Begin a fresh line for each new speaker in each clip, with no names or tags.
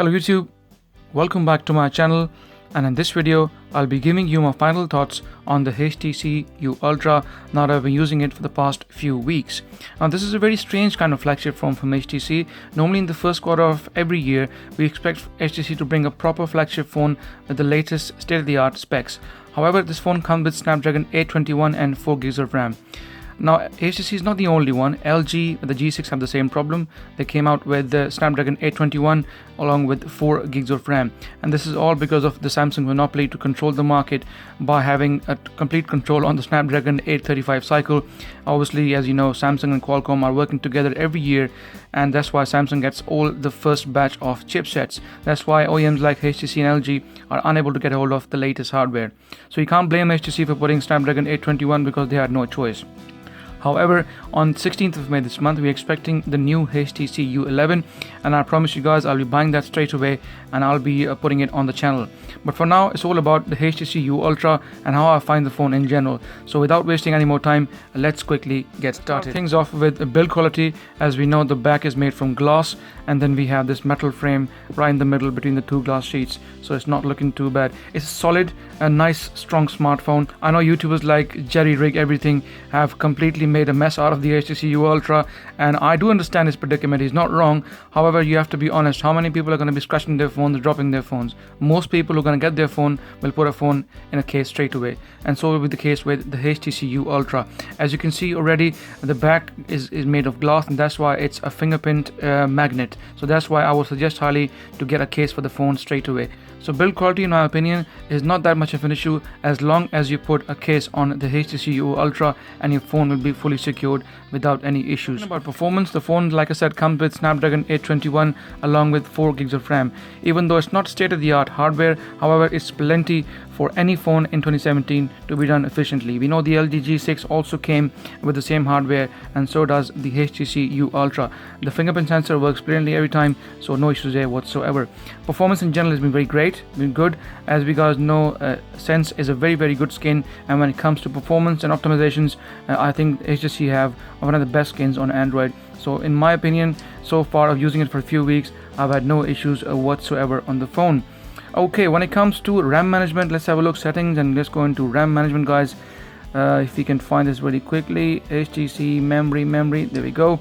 Hello YouTube, welcome back to my channel, and in this video I'll be giving you my final thoughts on the HTC U Ultra now that I've been using it for the past few weeks. Now this is a very strange kind of flagship phone from HTC. Normally in the first quarter of every year we expect HTC to bring a proper flagship phone with the latest state-of-the-art specs. However, this phone comes with Snapdragon 821 and 4GB of RAM. Now, HTC is not the only one. LG and the G6 have the same problem. They came out with the Snapdragon 821 along with 4GB of RAM. And this is all because of the Samsung monopoly to control the market by having a complete control on the Snapdragon 835 cycle. Obviously, as you know, Samsung and Qualcomm are working together every year, and that's why Samsung gets all the first batch of chipsets. That's why OEMs like HTC and LG are unable to get a hold of the latest hardware. So you can't blame HTC for putting Snapdragon 821 because they had no choice. However, on 16th of May this month, we're expecting the new HTC U11, and I promise you guys I'll be buying that straight away and I'll be putting it on the channel. But for now, it's all about the HTC U Ultra and how I find the phone in general. So without wasting any more time, let's quickly get started. Start things off with build quality. As we know, the back is made from glass, and then we have this metal frame right in the middle between the two glass sheets, so it's not looking too bad. It's solid, a nice strong smartphone. I know YouTubers like Jerry Rig Everything have completely made a mess out of the HTC U Ultra, and I do understand his predicament. He's not wrong. However, you have to be honest. How many people are going to be scratching their phones, dropping their phones? Most people who are going to get their phone will put a phone in a case straight away, and so will be the case with the HTC U Ultra. As you can see already, the back is made of glass, and that's why it's a fingerprint magnet. So that's why I would suggest highly to get a case for the phone straight away. So build quality, in my opinion, is not that much of an issue as long as you put a case on the HTC U Ultra and your phone will be fully secured without any issues. About performance, the phone, like I said, comes with Snapdragon 821 along with 4GB of RAM. Even though it's not state-of-the-art hardware, however, it's plenty for any phone in 2017 to be done efficiently. We know the LG G6 also came with the same hardware, and so does the HTC U Ultra. The fingerprint sensor works brilliantly every time, so no issues there whatsoever. Performance in general has been very great, been good. As we guys know, Sense is a very good skin, and when it comes to performance and optimizations, I think HTC have one of the best skins on Android. So in my opinion, so far of using it for a few weeks, I've had no issues whatsoever on the phone. Okay, when it comes to RAM management, let's have a look settings and let's go into RAM management, guys. If we can find this really quickly, HTC memory, there we go.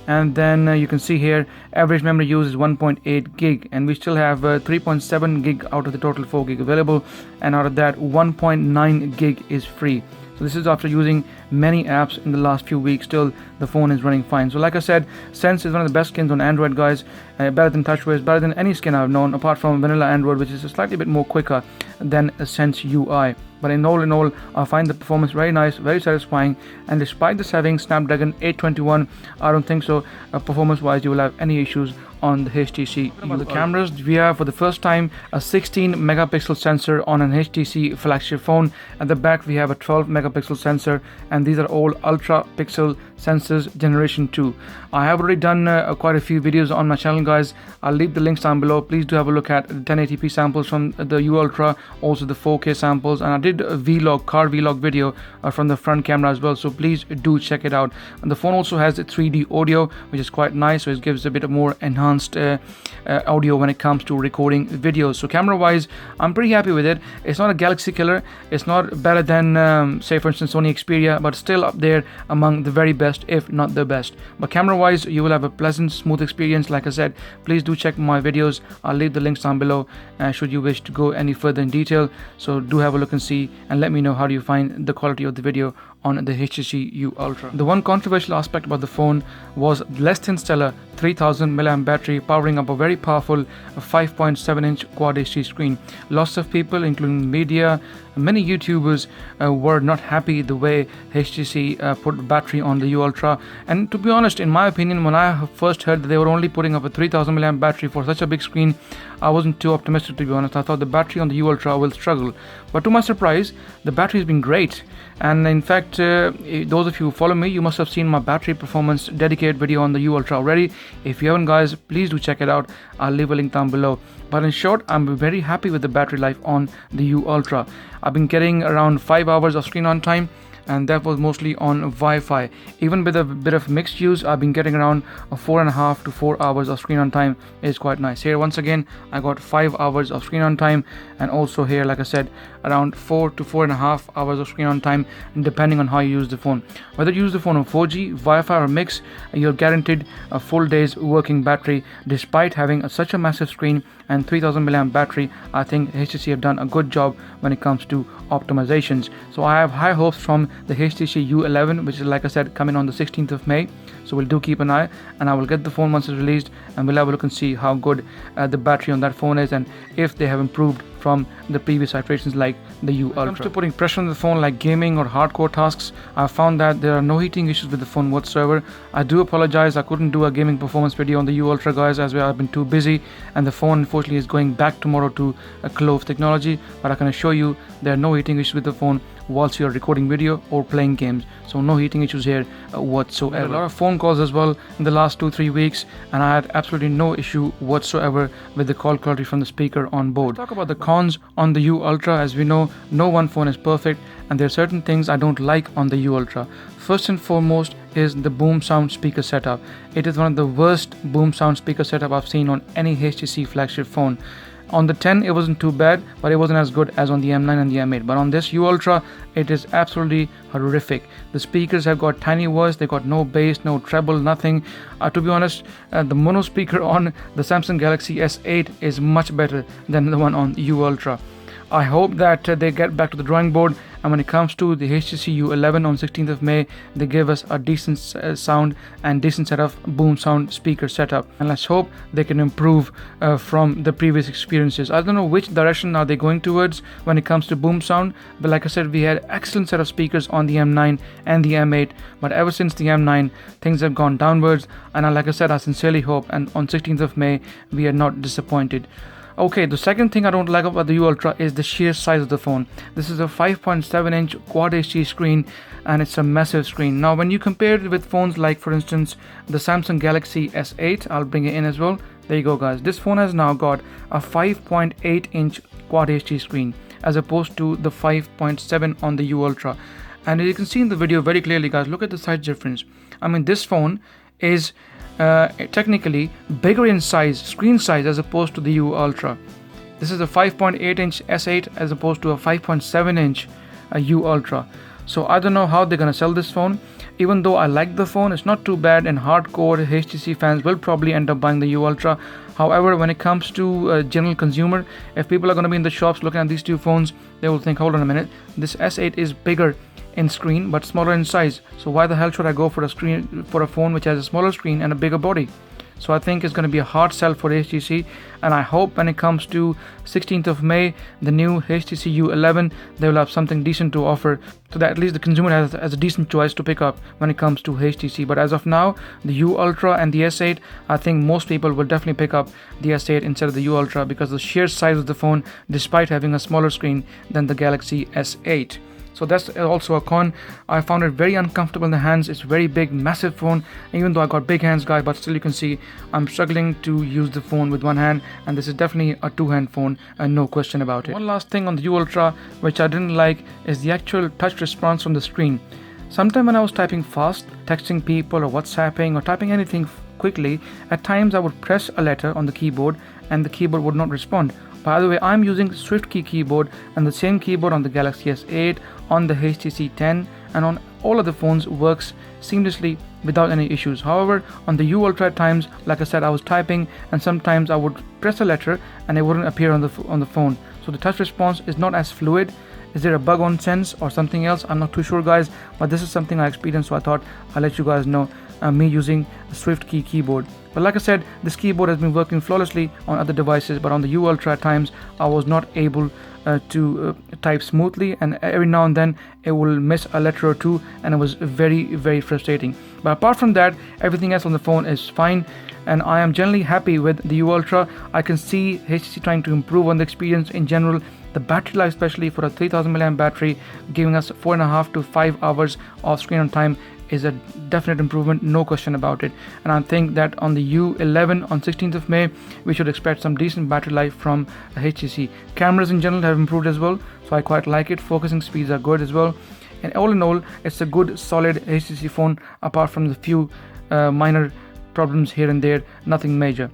And then you can see here average memory use is 1.8 gig, and we still have 3.7 gig out of the total 4 gig available, and out of that 1.9 gig is free. So this is after using many apps in the last few weeks. Still the phone is running fine. So like I said, Sense is one of the best skins on Android, guys. Better than TouchWiz, better than any skin I've known apart from vanilla Android, which is a slightly bit more quicker than Sense UI. But in all, I find the performance very nice, very satisfying, and despite this having Snapdragon 821, I don't think so performance wise you will have any issues on the HTC. About the cameras, we have for the first time a 16 megapixel sensor on an HTC flagship phone. At the back we have a 12 megapixel sensor, and these are all ultra pixel sensors generation 2. I have already done quite a few videos on my channel, guys. I'll leave the links down below. Please do have a look at the 1080p samples from the U Ultra, also the 4K samples, and I did a car vlog video from the front camera as well, so please do check it out. And the phone also has a 3D audio, which is quite nice, so it gives a bit of more enhanced audio when it comes to recording videos. So camera wise, I'm pretty happy with it. It's not a galaxy killer, it's not better than say for instance Sony Xperia, but still up there among the very best, if not the best. But camera wise, you will have a pleasant, smooth experience. Like I said, please do check my videos. I'll leave the links down below should you wish to go any further in detail. So do have a look and see, and let me know how do you find the quality of the video on the HTC U Ultra. The one controversial aspect about the phone was less than stellar 3000 mAh battery powering up a very powerful 5.7-inch Quad HD screen. Lots of people, including media, many YouTubers, were not happy the way HTC put battery on the U Ultra. And to be honest, in my opinion, when I first heard that they were only putting up a 3000 mAh battery for such a big screen, I wasn't too optimistic, to be honest. I thought the battery on the U Ultra will struggle, but to my surprise, the battery has been great. And in fact, those of you who follow me, you must have seen my battery performance dedicated video on the U Ultra already. If you haven't, guys, please do check it out. I'll leave a link down below. But in short, I'm very happy with the battery life on the U Ultra. I've been getting around 5 hours of screen on time, and that was mostly on Wi-Fi. Even with a bit of mixed use, I've been getting around 4.5 to 4 hours of screen on time. Is quite nice. Here once again I got 5 hours of screen on time, and also here, like I said, around 4 to 4.5 hours of screen on time, depending on how you use the phone. Whether you use the phone on 4G, Wi-Fi or mix, you're guaranteed a full day's working battery despite having such a massive screen and 3000 mAh battery. I think HTC have done a good job when it comes to optimizations. So I have high hopes from the HTC U11, which is, like I said, coming on the 16th of May. So we'll do keep an eye, and I will get the phone once it's released, and we'll have a look and see how good the battery on that phone is, and if they have improved from the previous iterations like the U Ultra. When it comes to putting pressure on the phone like gaming or hardcore tasks, I found that there are no heating issues with the phone whatsoever. I do apologize, I couldn't do a gaming performance video on the U Ultra, guys, as well. I've been too busy, and the phone unfortunately is going back tomorrow to a Clove technology, but I can assure you there are no heating issues with the phone whilst you're recording video or playing games. So no heating issues here whatsoever. A lot of phone calls as well in the last 2-3 weeks, and I had absolutely no issue whatsoever with the call quality from the speaker on board. Let's talk about the cons on the U Ultra. As we know, no one phone is perfect, and there are certain things I don't like on the U Ultra. First and foremost is the boom sound speaker setup. It is one of the worst boom sound speaker setup I've seen on any HTC flagship phone. On the 10 it wasn't too bad, but it wasn't as good as on the M9 and the M8. But on this U Ultra, it is absolutely horrific. The speakers have got tiny voice, they got no bass, no treble, nothing. To be honest, the mono speaker on the Samsung Galaxy S8 is much better than the one on U Ultra. I hope that they get back to the drawing board, and when it comes to the HTC U11 on 16th of May, they give us a decent sound and decent set of boom sound speaker setup, and let's hope they can improve from the previous experiences. I don't know which direction are they going towards when it comes to boom sound, but like I said, we had excellent set of speakers on the M9 and the M8, but ever since the M9 things have gone downwards, and like I said, I sincerely hope and on 16th of May we are not disappointed. Okay, the second thing I don't like about the U Ultra is the sheer size of the phone. This is a 5.7-inch Quad HD screen, and it's a massive screen. Now, when you compare it with phones like, for instance, the Samsung Galaxy S8, I'll bring it in as well. There you go, guys. This phone has now got a 5.8-inch Quad HD screen as opposed to the 5.7 on the U Ultra. And you can see in the video very clearly, guys, look at the size difference. I mean, this phone is technically bigger in size, screen size, as opposed to the U Ultra. This is a 5.8-inch S8 as opposed to a 5.7-inch U Ultra. So I don't know how they're gonna sell this phone. Even though I like the phone, it's not too bad, and hardcore HTC fans will probably end up buying the U Ultra. However, when it comes to general consumer, if people are going to be in the shops looking at these two phones, they will think, hold on a minute, this S8 is bigger in screen but smaller in size, so why the hell should I go for a phone which has a smaller screen and a bigger body? So I think it's going to be a hard sell for HTC, and I hope when it comes to 16th of May, the new HTC U11, they will have something decent to offer, so that at least the consumer has a decent choice to pick up when it comes to HTC. But as of now, the U Ultra and the S8, I think most people will definitely pick up the S8 instead of the U Ultra because of the sheer size of the phone, despite having a smaller screen than the Galaxy S8. So that's also a con. I found it very uncomfortable in the hands. It's very big, massive phone. Even though I got big hands, guys, but still you can see I'm struggling to use the phone with one hand, and this is definitely a two-hand phone, and no question about it. One last thing on the U Ultra which I didn't like is the actual touch response from the screen. Sometime when I was typing fast, texting people or WhatsApping or typing anything quickly, at times I would press a letter on the keyboard and the keyboard would not respond. By the way, I'm using SwiftKey keyboard, and the same keyboard on the Galaxy S8, on the HTC 10, and on all other phones works seamlessly without any issues. However, on the U Ultra at times, like I said, I was typing and sometimes I would press a letter and it wouldn't appear on the phone. So the touch response is not as fluid. Is there a bug on Sense or something else? I'm not too sure, guys, but this is something I experienced, so I thought I'll let you guys know me using a SwiftKey keyboard. But like I said, this keyboard has been working flawlessly on other devices, but on the U Ultra at times I was not able to type smoothly, and every now and then it will miss a letter or two, and it was very, very frustrating. But apart from that, everything else on the phone is fine, and I am generally happy with the U Ultra. I can see HTC trying to improve on the experience in general. The battery life, especially for a 3000 mAh battery, giving us 4.5 to 5 hours of screen on time, is a definite improvement, no question about it. And I think that on the U11 on 16th of May, we should expect some decent battery life from HTC. Cameras in general have improved as well, so I quite like it. Focusing speeds are good as well. and all in all, it's a good solid HTC phone apart from the few minor problems here and there, nothing major.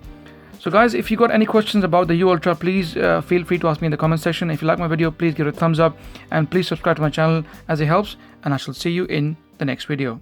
So guys, if you got any questions about the U Ultra, please feel free to ask me in the comment section. If you like my video, please give it a thumbs up and please subscribe to my channel as it helps, and I shall see you in the next video.